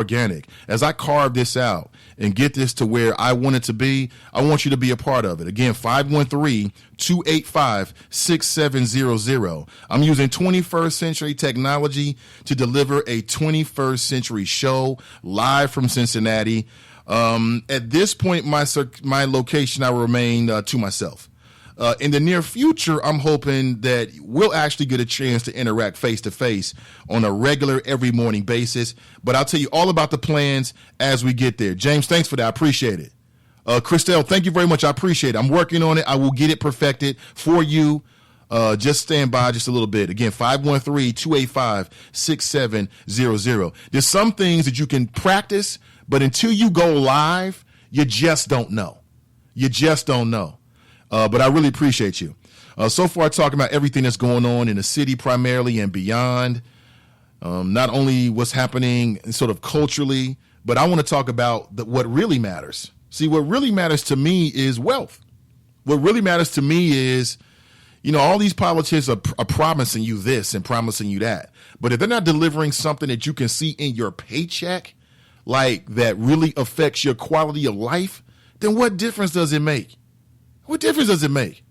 organic. As I carve this out and get this to where I want it to be, I want you to be a part of it. Again, 513-285-6700. I'm using 21st century technology to deliver a 21st century show live from Cincinnati. At this point, my location, I will remain to myself. In the near future, I'm hoping that we'll actually get a chance to interact face to face on a regular every morning basis. But I'll tell you all about the plans as we get there. James, thanks for that. I appreciate it. Christelle, thank you very much. I appreciate it. I'm working on it. I will get it perfected for you. Just stand by just a little bit. Again, 513-285-6700. There's some things that you can practice, but until you go live, you just don't know. You just don't know. But I really appreciate you. So far, talking about everything that's going on in the city primarily and beyond. Not only what's happening sort of culturally, but I want to talk about what really matters. See, what really matters to me is wealth. What really matters to me is, all these politicians are promising you this and promising you that. But if they're not delivering something that you can see in your paycheck, like that really affects your quality of life, then what difference does it make? What difference does it make?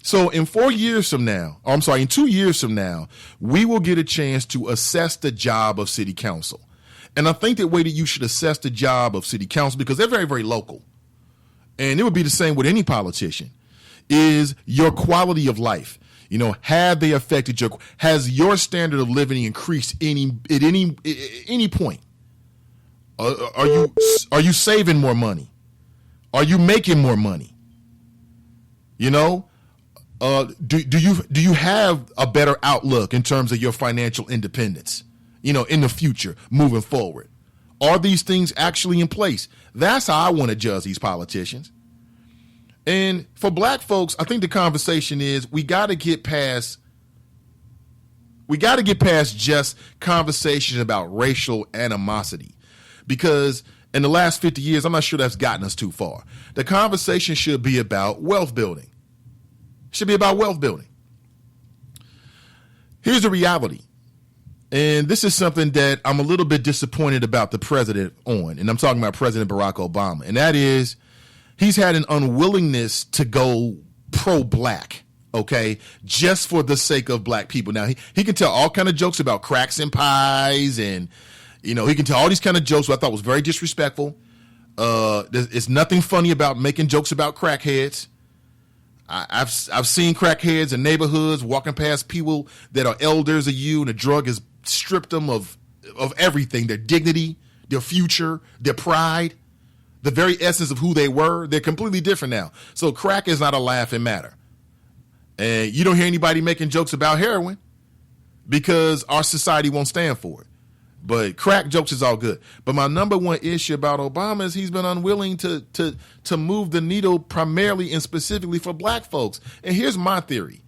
So in 2 years from now, we will get a chance to assess the job of city council. And I think the way that you should assess the job of city council, because they're very, very local, and it would be the same with any politician, is your quality of life. Have they affected has your standard of living increased at any point? Are you saving more money? Are you making more money? Do you have a better outlook in terms of your financial independence, in the future, moving forward? Are these things actually in place? That's how I want to judge these politicians. And for black folks, I think the conversation is we got to get past just conversations about racial animosity, because in the last 50 years, I'm not sure that's gotten us too far. The conversation should be about wealth building. Should be about wealth building. Here's the reality. And this is something that I'm a little bit disappointed about the president on. And I'm talking about President Barack Obama. And that is, he's had an unwillingness to go pro-black, okay, just for the sake of black people. Now, he can tell all kind of jokes about cracks and pies, and, he can tell all these kind of jokes, which I thought was very disrespectful. There's nothing funny about making jokes about crackheads. I've seen crackheads in neighborhoods walking past people that are elders of you, and the drug has stripped them of everything, their dignity, their future, their pride, the very essence of who they were. They're completely different now. So crack is not a laughing matter. And you don't hear anybody making jokes about heroin because our society won't stand for it. But crack jokes is all good. But my number one issue about Obama is he's been unwilling to move the needle primarily and specifically for black folks. And here's my theory.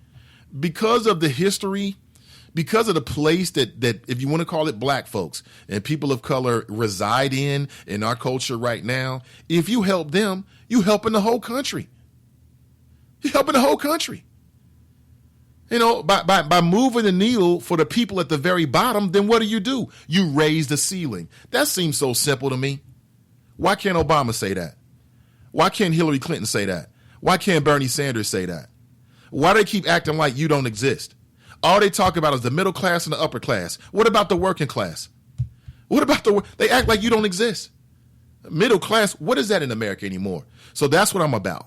Because of the history, because of the place that if you want to call it black folks and people of color reside in our culture right now, if you help them, you helping the whole country. You're helping the whole country. By moving the needle for the people at the very bottom, then what do? You raise the ceiling. That seems so simple to me. Why can't Obama say that? Why can't Hillary Clinton say that? Why can't Bernie Sanders say that? Why do they keep acting like you don't exist? All they talk about is the middle class and the upper class. What about the working class? What about they act like you don't exist? Middle class, what is that in America anymore? So that's what I'm about.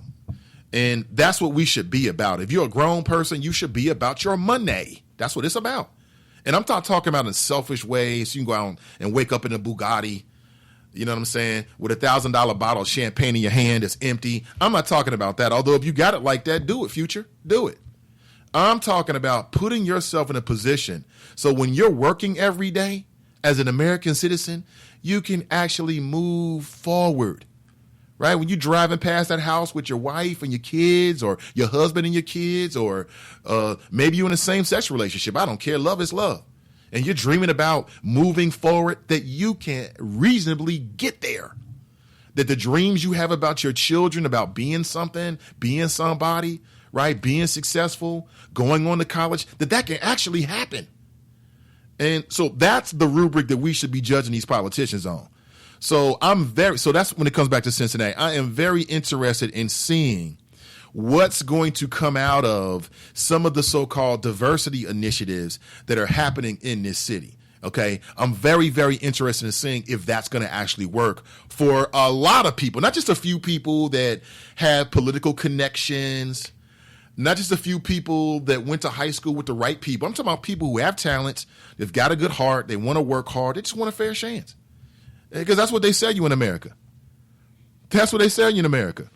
And that's what we should be about. If you're a grown person, you should be about your money. That's what it's about. And I'm not talking about in selfish ways. You can go out and wake up in a Bugatti, you know what I'm saying, with $1,000 bottle of champagne in your hand that's empty. I'm not talking about that. Although if you got it like that, do it, future. Do it. I'm talking about putting yourself in a position so when you're working every day as an American citizen, you can actually move forward. Right? When you're driving past that house with your wife and your kids, or your husband and your kids, or maybe you're in a same-sex relationship. I don't care. Love is love. And you're dreaming about moving forward, that you can reasonably get there. That the dreams you have about your children, about being something, being somebody, right? Being successful, going on to college, that can actually happen. And so that's the rubric that we should be judging these politicians on. So that's when it comes back to Cincinnati. I am very interested in seeing what's going to come out of some of the so-called diversity initiatives that are happening in this city. Okay, I'm very, very interested in seeing if that's going to actually work for a lot of people, not just a few people that have political connections, not just a few people that went to high school with the right people. I'm talking about people who have talents, they've got a good heart, they want to work hard, they just want a fair chance. Because that's what they sell you in America. That's what they sell you in America.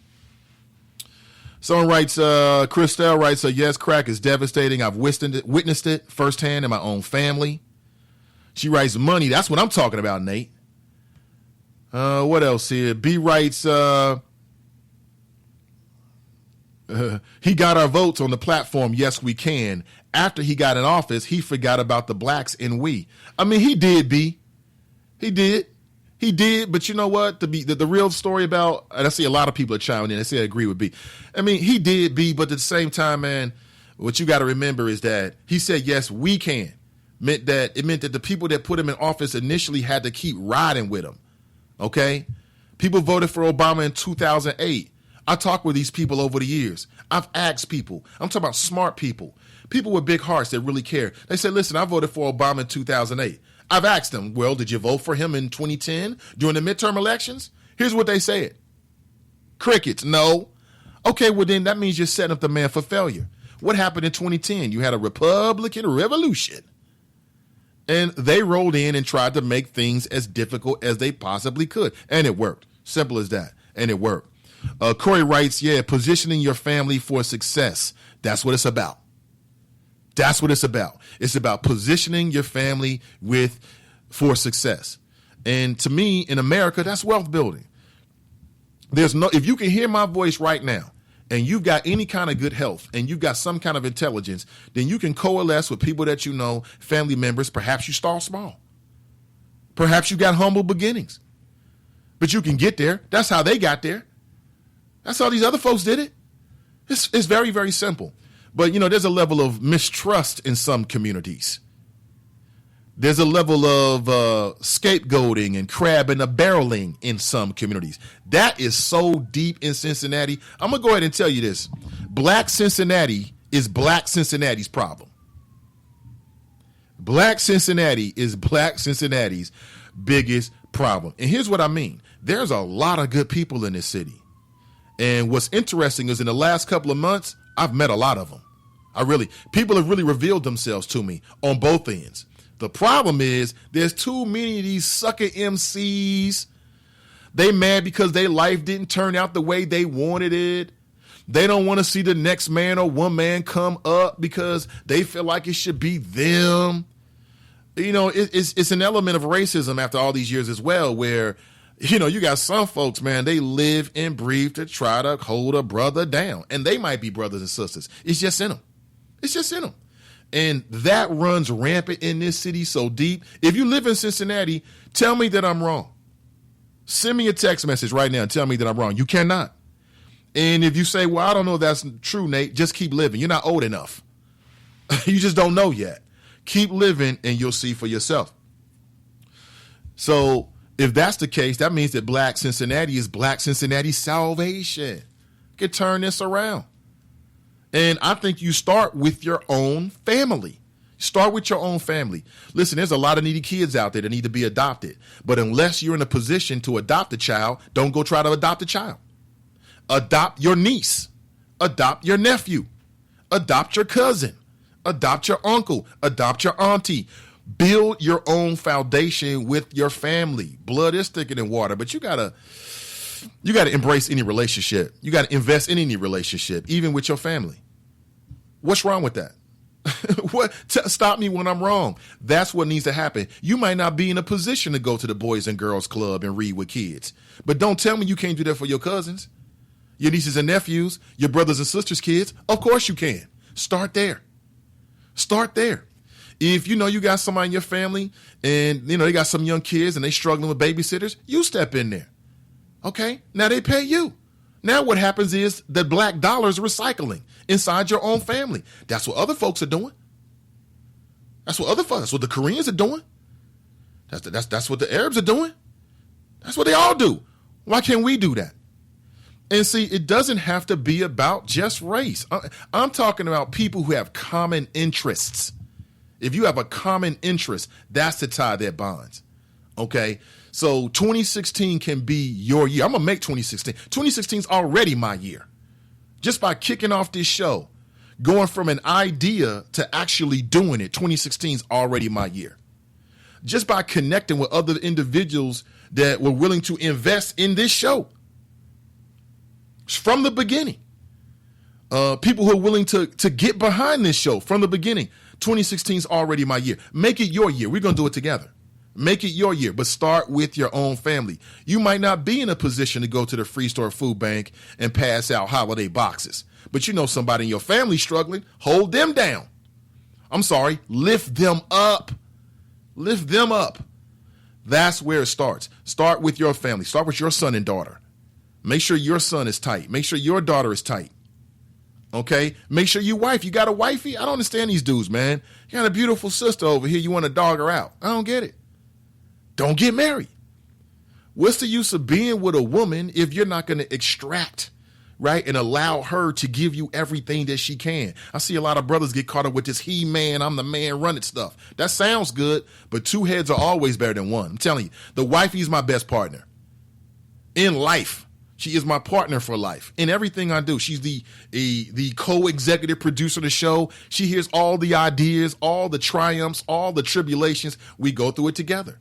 Someone writes, Christelle writes, yes, crack is devastating. I've witnessed it firsthand in my own family. She writes, money. That's what I'm talking about, Nate. What else here? B writes, he got our votes on the platform, yes, we can. After he got in office, he forgot about the blacks and we. I mean, he did, B. He did. He did, but you know what? The real story about, and I see a lot of people are chiming in, they say I agree with B. I mean, he did, B, but at the same time, man, what you got to remember is that he said, yes, we can. It meant that the people that put him in office initially had to keep riding with him. Okay? People voted for Obama in 2008. I talked with these people over the years. I've asked people. I'm talking about smart people. People with big hearts that really care. They said, listen, I voted for Obama in 2008. I've asked them, well, did you vote for him in 2010 during the midterm elections? Here's what they said. Crickets, no. Okay, well then that means you're setting up the man for failure. What happened in 2010? You had a Republican revolution. And they rolled in and tried to make things as difficult as they possibly could. And it worked. Simple as that. And it worked. Corey writes, yeah, positioning your family for success. That's what it's about. That's what it's about. It's about positioning your family for success. And to me, in America, that's wealth building. If you can hear my voice right now, and you've got any kind of good health and you've got some kind of intelligence, then you can coalesce with people that you know, family members. Perhaps you start small. Perhaps you got humble beginnings. But you can get there. That's how they got there. That's how these other folks did it. It's very, very simple. But, you know, there's a level of mistrust in some communities. There's a level of scapegoating and crab in a barreling in some communities. That is so deep in Cincinnati. I'm going to go ahead and tell you this. Black Cincinnati is Black Cincinnati's problem. Black Cincinnati is Black Cincinnati's biggest problem. And here's what I mean. There's a lot of good people in this city. And what's interesting is in the last couple of months, I've met a lot of them. People have really revealed themselves to me on both ends. The problem is there's too many of these sucker MCs. They mad because their life didn't turn out the way they wanted it. They don't want to see the next man or woman come up because they feel like it should be them. You know, it's an element of racism after all these years as well, where, you know, you got some folks, man, they live and breathe to try to hold a brother down. And they might be brothers and sisters. It's just in them. It's just in them. And that runs rampant in this city so deep. If you live in Cincinnati, tell me that I'm wrong. Send me a text message right now and tell me that I'm wrong. You cannot. And if you say, well, I don't know if that's true, Nate, just keep living. You're not old enough. You just don't know yet. Keep living and you'll see for yourself. So if that's the case, that means that Black Cincinnati is Black Cincinnati's salvation. You can turn this around. And I think you start with your own family. Start with your own family. Listen, there's a lot of needy kids out there that need to be adopted. But unless you're in a position to adopt a child, don't go try to adopt a child. Adopt your niece. Adopt your nephew. Adopt your cousin. Adopt your uncle. Adopt your auntie. Build your own foundation with your family. Blood is thicker than water, but you gotta embrace any relationship. You gotta invest in any relationship, even with your family. What's wrong with that? Stop me when I'm wrong. That's what needs to happen. You might not be in a position to go to the Boys and Girls Club and read with kids, but don't tell me you can't do that for your cousins, your nieces and nephews, your brothers and sisters' kids. Of course you can. Start there. Start there. If you know you got somebody in your family and you know they got some young kids and they struggling with babysitters, you step in there. Okay? Now they pay you. Now what happens is the black dollar is recycling inside your own family. That's what other folks are doing. That's what the Koreans are doing. That's what the Arabs are doing. That's what they all do. Why can't we do that? And see, it doesn't have to be about just race. I'm talking about people who have common interests. If you have a common interest, that's the tie that bonds. Okay? So 2016 can be your year. I'm going to make 2016. 2016 is already my year. Just by kicking off this show, going from an idea to actually doing it, 2016 is already my year. Just by connecting with other individuals that were willing to invest in this show from the beginning. People who are willing to get behind this show from the beginning. 2016 is already my year. Make it your year. We're going to do it together. Make it your year, but start with your own family. You might not be in a position to go to the Free Store Food Bank and pass out holiday boxes, but you know somebody in your family struggling. Hold them down. I'm sorry, lift them up. Lift them up. That's where it starts. Start with your family. Start with your son and daughter. Make sure your son is tight. Make sure your daughter is tight. Okay? Make sure you got a wifey? I don't understand these dudes, man. You got a beautiful sister over here. You want to dog her out. I don't get it. Don't get married. What's the use of being with a woman if you're not going to extract, right, and allow her to give you everything that she can? I see a lot of brothers get caught up with this he-man, I'm the man, run it stuff. That sounds good, but two heads are always better than one. I'm telling you, the wifey is my best partner in life. She is my partner for life in everything I do. She's the co-executive producer of the show. She hears all the ideas, all the triumphs, all the tribulations. We go through it together.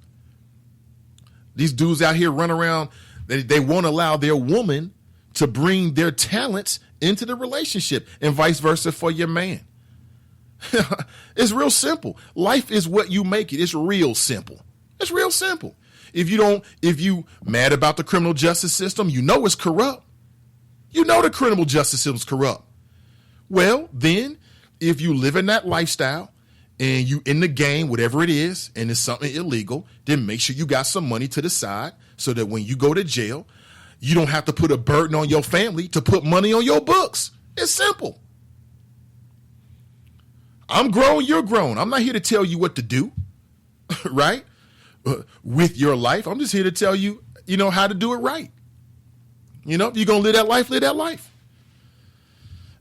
These dudes out here run around, they won't allow their woman to bring their talents into the relationship and vice versa for your man. It's real simple. Life is what you make it. It's real simple. It's real simple. If you mad about the criminal justice system, you know it's corrupt. You know the criminal justice system is corrupt. Well, then if you live in that lifestyle, and you in the game, whatever it is, and it's something illegal, then make sure you got some money to the side so that when you go to jail, you don't have to put a burden on your family to put money on your books. It's simple. I'm grown, you're grown. I'm not here to tell you what to do, right? With your life. I'm just here to tell you, how to do it right. If you're going to live that life, live that life.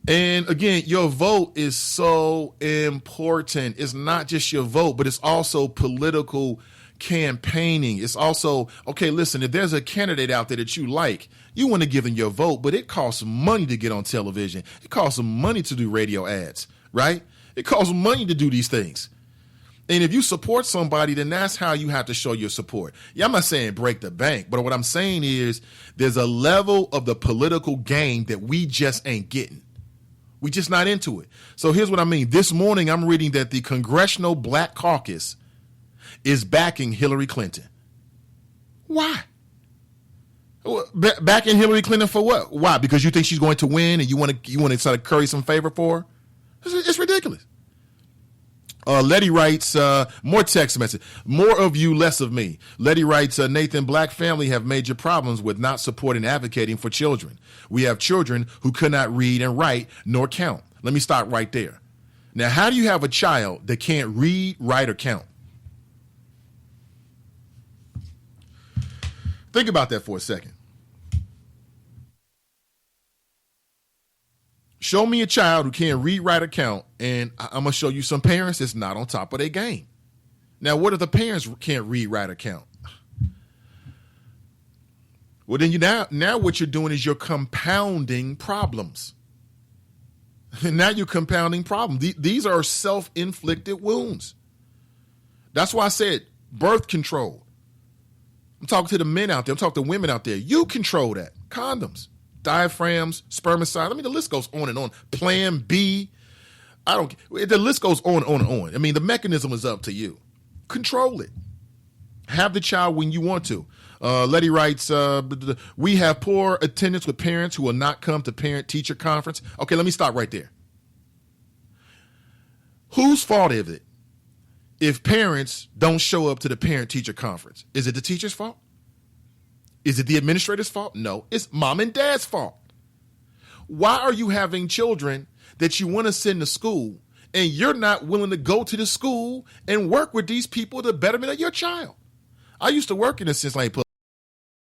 And again, your vote is so important. It's not just your vote, but it's also political campaigning. It's also, okay, listen, if there's a candidate out there that you like, you want to give them your vote, but it costs money to get on television. It costs them money to do radio ads, right? It costs money to do these things. And if you support somebody, then that's how you have to show your support. Yeah, I'm not saying break the bank, but what I'm saying is there's a level of the political game that we just ain't getting. We just not into it. So here's what I mean. This morning, I'm reading that the Congressional Black Caucus is backing Hillary Clinton. Why? Backing Hillary Clinton for what? Why? Because you think she's going to win and you want to sort of curry some favor for her? It's ridiculous. Letty writes, more text message. More of you, less of me. Letty writes, Nathan, black family have major problems with not supporting and advocating for children. We have children who could not read and write nor count. Let me stop right there. Now, how do you have a child that can't read, write, or count? Think about that for a second. Show me a child who can't read, write, or count, and I'm going to show you some parents that's not on top of their game. Now, what if the parents can't read, write, or count? Well, then now what you're doing is you're compounding problems. Now you're compounding problems. These are self-inflicted wounds. That's why I said birth control. I'm talking to the men out there. I'm talking to women out there. You control that. Condoms. Diaphragms, spermicide. I mean, the list goes on and on. Plan B. The list goes on and on and on. I mean, the mechanism is up to you. Control it. Have the child when you want to. Letty writes, we have poor attendance with parents who will not come to parent-teacher conference. Okay, let me stop right there. Whose fault is it if parents don't show up to the parent-teacher conference? Is it the teacher's fault? Is it the administrator's fault? No, it's mom and dad's fault. Why are you having children that you want to send to school and you're not willing to go to the school and work with these people to the betterment of your child. I used to work in the Cincinnati